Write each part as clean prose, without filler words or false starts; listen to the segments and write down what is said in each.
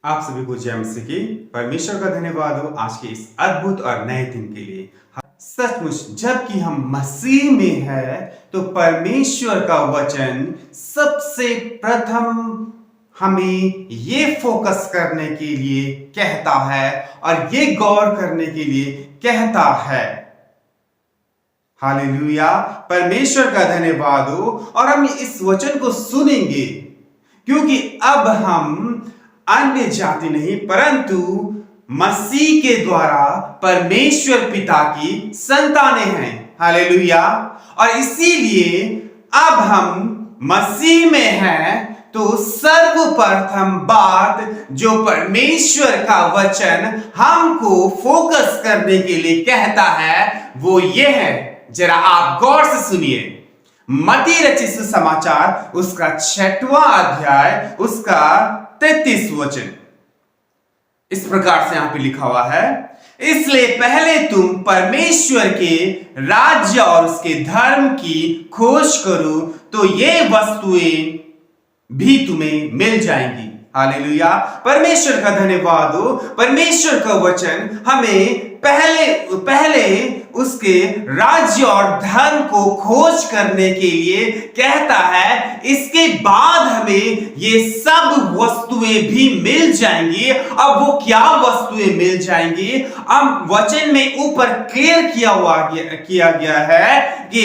आप सभी को जय मसीह की। परमेश्वर का धन्यवाद हो आज के इस अद्भुत और नए दिन के लिए। सचमुच जबकि हम मसीह में है तो परमेश्वर का वचन सबसे प्रथम हमें ये फोकस करने के लिए कहता है और ये गौर करने के लिए कहता है। हालेलुया, परमेश्वर का धन्यवाद हो। और हम इस वचन को सुनेंगे क्योंकि अब हम अन्य जाति नहीं परंतु मसीह के द्वारा परमेश्वर पिता की संतानें हैं। हालेलुया। और इसीलिए अब हम मसीह में हैं तो सर्वप्रथम बात जो परमेश्वर का वचन हमको फोकस करने के लिए कहता है वो ये है। जरा आप गौर से सुनिए। मत्ती रचित सुसमाचार उसका 6वां अध्याय उसका 33 वचन इस प्रकार से यहां पे लिखा हुआ है, इसलिए पहले तुम परमेश्वर के राज्य और उसके धर्म की खोज करो तो ये वस्तुएं भी तुम्हें मिल जाएंगी। हालेलुया, परमेश्वर का धन्यवाद हो। परमेश्वर का वचन हमें पहले उसके राज्य और धर्म को खोज करने के लिए कहता है, इसके बाद हमें ये सब वस्तुएं भी मिल जाएंगी। अब वो क्या वस्तुएं मिल जाएंगी? हम वचन में ऊपर क्लियर किया गया है कि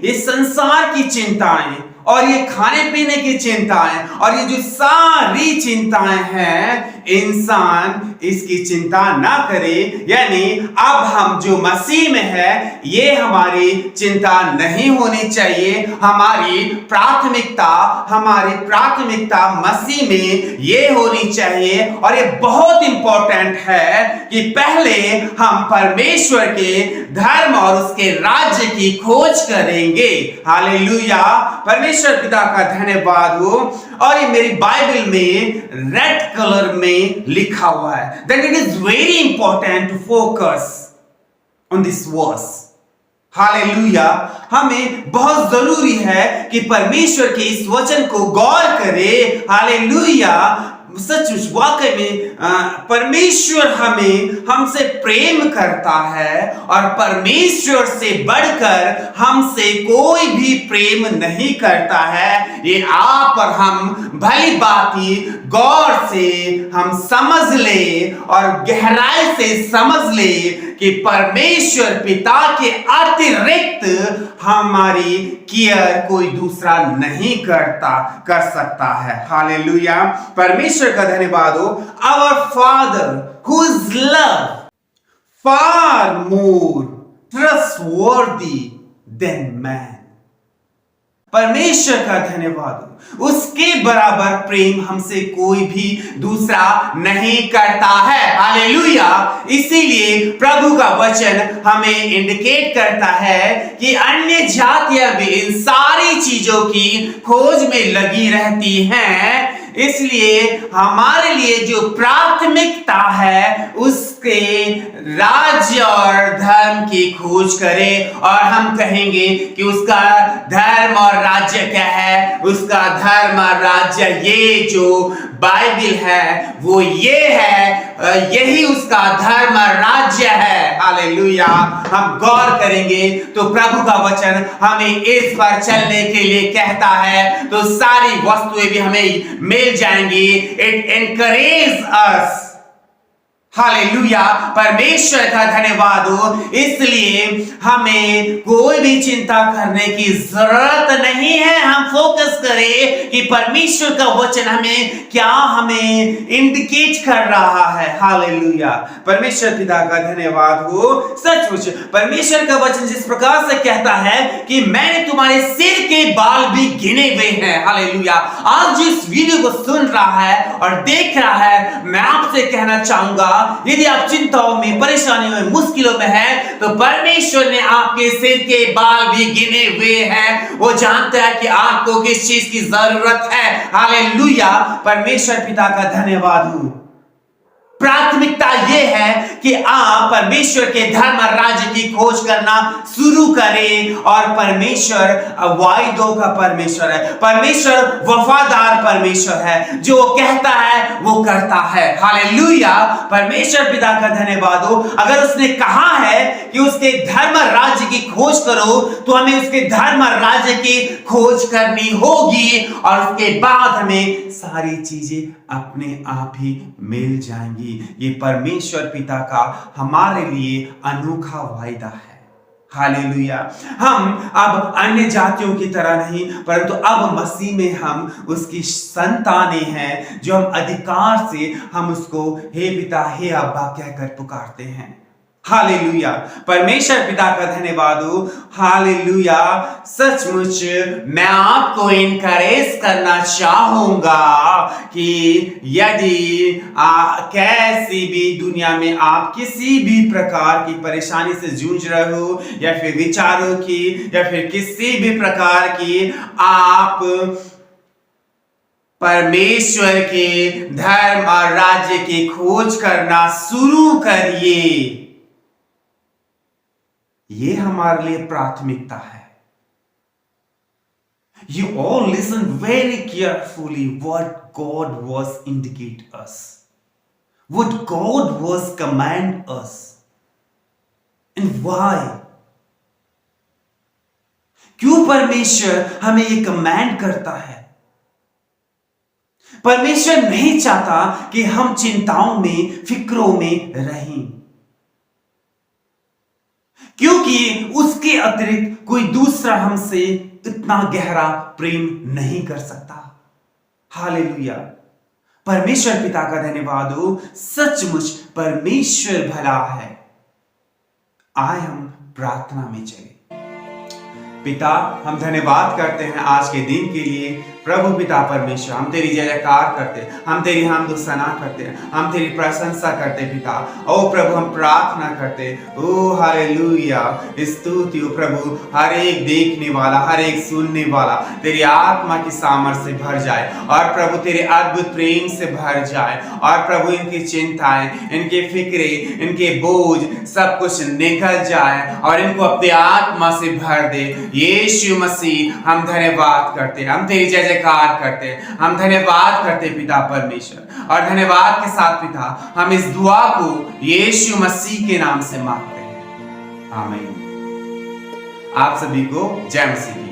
ये संसार की चिंताएं और ये खाने पीने की चिंताएं और ये जो सारी चिंताएं हैं इंसान इसकी चिंता ना करे। यानी अब हम जो मसीह में है ये हमारी चिंता नहीं होनी चाहिए। हमारी प्राथमिकता मसीह में ये होनी चाहिए। और ये बहुत इंपॉर्टेंट है कि पहले हम परमेश्वर के धर्म और उसके राज्य की खोज करेंगे। हालेलुया, परमेश्वर पिता का धन्यवाद हो। और ये मेरी बाइबल में रेड कलर में लिखा हुआ है that it is very important to focus on this verse. Hallelujah, हमें बहुत जरूरी है कि परमेश्वर के इस वचन को गौर करें। हालेलुया, सच वाकई में परमेश्वर हमसे प्रेम करता है और परमेश्वर से बढ़कर हमसे कोई भी प्रेम नहीं करता है। ये आप और हम भली भांति गौर से हम समझ ले और गहराई से समझ ले कि परमेश्वर पिता के अतिरिक्त हमारी केयर कोई दूसरा नहीं कर सकता है। हालेलुया, परमेश्वर का धन्यवाद हो। Our father who is love for more trustworthy than man. परमेश्वर का धन्यवाद हो, उसके बराबर प्रेम हमसे कोई भी दूसरा नहीं करता है। हालेलुया, इसीलिए प्रभु का वचन हमें इंडिकेट करता है कि अन्य जातियां भी इन सारी चीजों की खोज में लगी रहती हैं। इसलिए हमारे लिए जो प्राथमिकता है उसके राज्य और धर्म की खोज करें। और हम कहेंगे कि उसका धर्म और राज्य क्या है? उसका धर्म और राज्य ये जो बाइबल है वो ये है, यही उसका धर्म और राज्य है। हालेलुया, हम गौर करेंगे तो प्रभु का वचन हमें इस पर चलने के लिए कहता है तो सारी वस्तुएं भी हमें मिल जाएंगी। It encourage us. हालेलुया, परमेश्वर का धन्यवाद हो। इसलिए हमें कोई भी चिंता करने की जरूरत नहीं है। हम फोकस करें कि परमेश्वर का वचन हमें इंडिकेट कर रहा है। हालेलुया, परमेश्वर पिता का धन्यवाद हो। सचमुच परमेश्वर का वचन जिस प्रकार से कहता है कि मैंने तुम्हारे सिर के बाल भी गिने हुए हैं। हालेलुया, आज जिस वीडियो को सुन रहा है और देख रहा है, मैं आपसे कहना चाहूंगा यदि आप चिंताओं में, परेशानियों में, मुश्किलों में हैं तो परमेश्वर ने आपके सिर के बाल भी गिने हुए हैं। वो जानता है कि आपको किस चीज की जरूरत है। हालेलुया, परमेश्वर पिता का धन्यवाद हो। प्राथमिकता यह है कि आप परमेश्वर के धर्म और राज्य की खोज करना शुरू करें। और परमेश्वर वायदों का परमेश्वर है, परमेश्वर वफादार परमेश्वर है, जो कहता है वो करता है। हालेलुया, परमेश्वर पिता का धन्यवाद हो। अगर उसने कहा है कि उसके धर्म और राज्य की खोज करो, तो हमें उसके धर्म और राज्य की खोज करनी होगी, और उसके बाद हमें सारी चीजें अपने आप ही मिल जाएंगी। ये परमेश्वर पिता का हमारे लिए अनोखा वायदा है। हालेलुया। हम अब अन्य जातियों की तरह नहीं, परंतु अब मसीह में हम उसकी संतानें हैं, जो हम अधिकार से हम उसको हे पिता हे अब्बा कहकर पुकारते हैं। हालेलुया, परमेश्वर पिता का धन्यवाद हो। हालेलुया, सचमुच मैं आपको इनकरेज करना चाहूंगा कि यदि कैसी भी दुनिया में आप किसी भी प्रकार की परेशानी से जूझ रहे हो, या फिर विचारों की, या फिर किसी भी प्रकार की, आप परमेश्वर के धर्म और राज्य की खोज करना शुरू करिए। ये हमारे लिए प्राथमिकता है। You all listen very carefully what God was indicate us, what God was command us, and why. क्यों परमेश्वर हमें ये कमांड करता है? परमेश्वर नहीं चाहता कि हम चिंताओं में, फिक्रों में रहें, क्योंकि उसके अतिरिक्त कोई दूसरा हमसे इतना गहरा प्रेम नहीं कर सकता। हालेलुया, परमेश्वर पिता का धन्यवाद हो। सचमुच परमेश्वर भला है। आए हम प्रार्थना में चले। पिता, हम धन्यवाद करते हैं आज के दिन के लिए। प्रभु पिता परमेश्वर, हम तेरी जय जयकार करते हैं, हम तेरी हमद सना करते हैं, हम तेरी प्रशंसा करते हैं पिता। ओ प्रभु, हम प्रार्थना करते हैं, ओ हालेलुया, स्तुति हो प्रभु, हर एक देखने वाला, हर एक सुनने वाला तेरी आत्मा की सामर्थ्य से भर जाए, और प्रभु तेरे अद्भुत प्रेम से भर जाए, और प्रभु इनकी चिंताएं, इनके फिक्रे, इनके बोझ सब कुछ निकल जाए, और इनको अपनी आत्मा से भर दे। यीशु मसीह, हम धन्यवाद करते हैं, हम तेरी जय जयकार करते हैं, हम धन्यवाद करते पिता परमेश्वर। और धन्यवाद के साथ पिता, हम इस दुआ को यीशु मसीह के नाम से मांगते हैं, आमीन। आप सभी को जय मसीह।